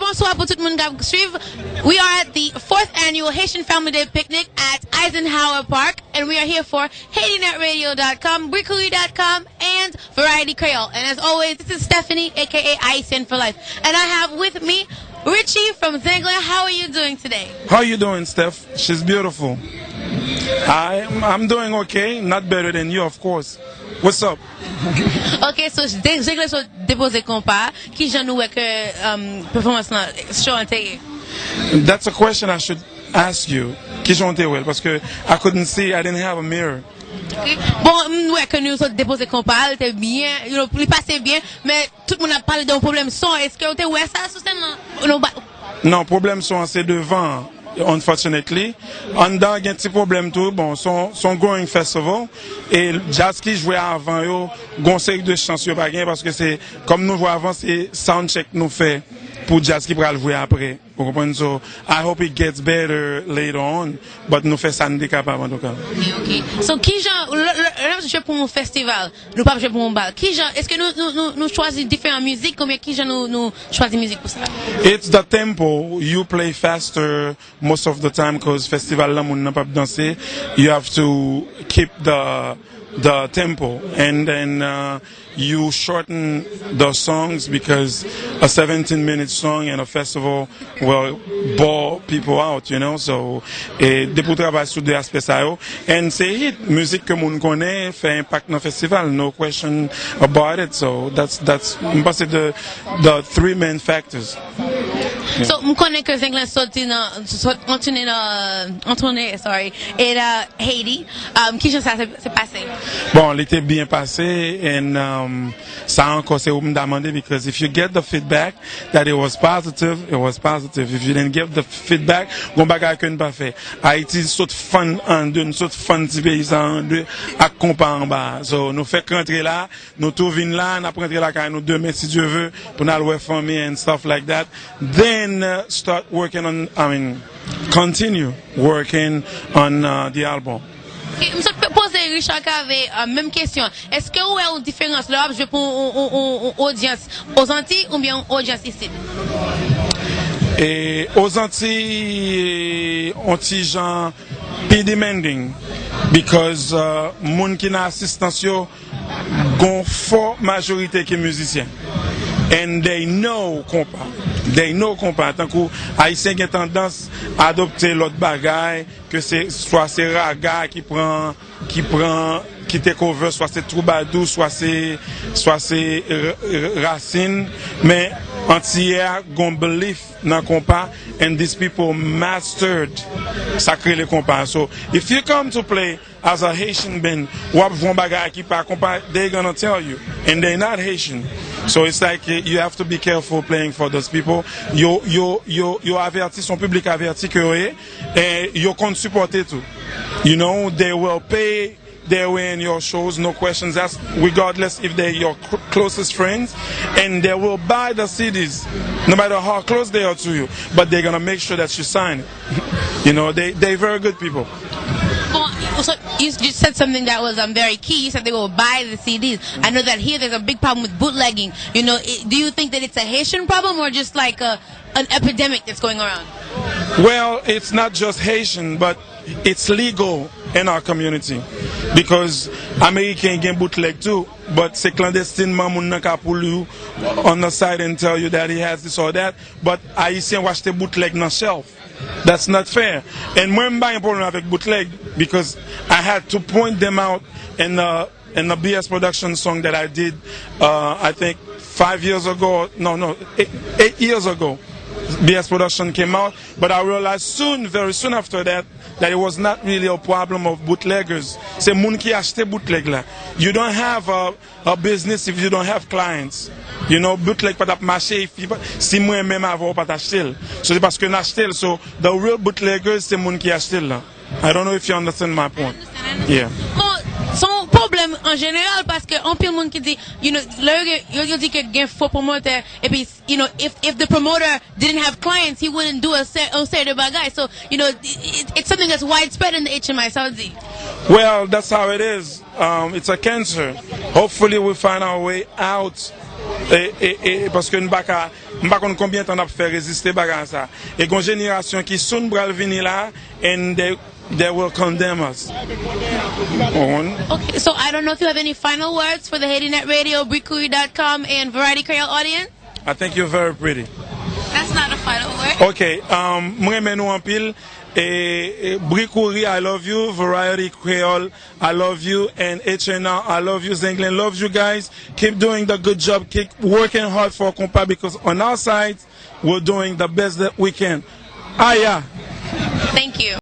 bonsoir pour tout le monde qui suit. We are at the 4th annual Haitian Family Day picnic at Eisenhower Park, and we are here for HaitiNetRadio.com, Brickery.com, and Variety Creole. And as always, this is Stephanie, aka Haitian for Life, and I have with me Richie from Zangler. How are you doing today? How are you doing, Steph? She's beautiful. I'm doing okay, not better than you, of course. What's up? Okay, so Zangler so déposé compas. Qui j'en nous que performance là show ante? That's a question I should ask you. Qui j'onte well? Parce que I couldn't see, I didn't have a mirror. Okay. Bon, ouais, que nous sommes déposé compas, c'était bien, il passait bien, mais tout le monde a parlé d'un problème son. Est-ce que vous avez ouais ça seulement? Non, problème son c'est devant. Unfortunately, en dedans, il y a un petit problème tout. Bon, son growing festival et jazz qui jouait avant yo, conseil de chansons pas gagner parce que c'est comme nous jouons avant, c'est soundcheck nous fait pour jazz qui va jouer après. Vous comprenez? So I hope it gets better later on, but nous fait ça capable en tout cas. Okay. So qui genre là je pour un festival, nous pas pour un bal. Qui genre est-ce que nous choisissons différentes musiques, combien qui genre nous choisissons musique pour ça? It's the tempo. You play faster most of the time because festival là moun n'a pas danser. You have to keep the tempo and then you shorten the songs because a 17-minute song in a festival will bore people out, you know. So depuis travail sur deux aspects ça yo and c'est hit musique que moun connaît fait impact dans festival, no question about it. So that's the three main factors. Yeah. So je connais que Zangler Antoine, sorry, et Haiti. Qui ça s'est passé? Bon, il était bien passé et ça encore c'est où me demander because if you get the feedback that it was positive, it was positive. If you didn't give the feedback, on bagage qu'on pas fait. Haïti saute fun en deux, une sorte fun petit pays en deux à compas en bas. So nous fait rentrer là, nous tout vinn là, nous rentrer là quand nous demain si Dieu veut pour nous aller famille and stuff like that. Then start working on, continue working on the album. Je me poser Richard Cavé même question. Est-ce que vous avez une différence là je pour une audience aux Antilles ou bien une audience ici? Et aux Antilles, gens plus demanding because moun qui n'a assistance yo gon fort majorité qui musicien. And they know compas. Tant que Haïtien ont tendance à adopter l'autre bagaille, que soit c'est raga qui te cover, soit c'est troubadour, soit c'est racine, mais entière gon belief dans compas and these people mastered sacré le compas. So if you come to play as a Haitian band, wap von bagay ki pa compas, they're gonna tell you, and they're not Haitian. So it's like you have to be careful playing for those people. Yo averti, son public averti que et yo compte supporter tout. You know, they will pay their way in your shows, no questions asked, regardless if they're your closest friends, and they will buy the CDs, no matter how close they are to you, but they're gonna make sure that you sign it. You know, they're very good people. So you said something that was very key. You said they will buy the CDs. I know that here there's a big problem with bootlegging. You know, do you think that it's a Haitian problem or just like an epidemic that's going around? Well, it's not just Haitian, but it's legal in our community because American get bootleg too, but c'est clandestinement moun nan ka pou you on the side and tell you that he has this or that, but Haitien watch the bootleg nan shelf. That's not fair. And moi m'ba un problem avec bootleg because I had to point them out in the BS production song that I did I think 8 years ago. BS production came out, but I realized very soon after that it was not really a problem of bootleggers. C'est moun ki achete bootleg la. You don't have a business if you don't have clients. You know, bootleg pas tap marché si moi même avant pas acheter. So c'est parce que n'acheter. So the real bootleggers c'est moun ki achete la. I don't know if you understand my point. I understand. Yeah. Son problème en général parce que on peut monde qui dit, you know, you dit que gain faux promoteur et puis you know if the promoter didn't have clients he wouldn't do a certain bagay. So you know it's something that's widespread in the HMI Saudi. Well, that's how it is. It's a cancer. Hopefully we find our way out. Parce que nous pas m'pa konn combien temps n'a fait résister bagarre ça. Et gon génération qui soon bral venir là and they will condemn us. Okay, so I don't know if you have any final words for the HaitiNet Radio, Bricouille.com, and Variety Creole audience? I think you're very pretty. That's not a final word. Okay, m'reme nou en pile. Bricouille, I love you. Variety Creole, I love you. And HNR, I love you. Zenglen loves you guys. Keep doing the good job. Keep working hard for Compa because on our side, we're doing the best that we can. Aya. Thank you.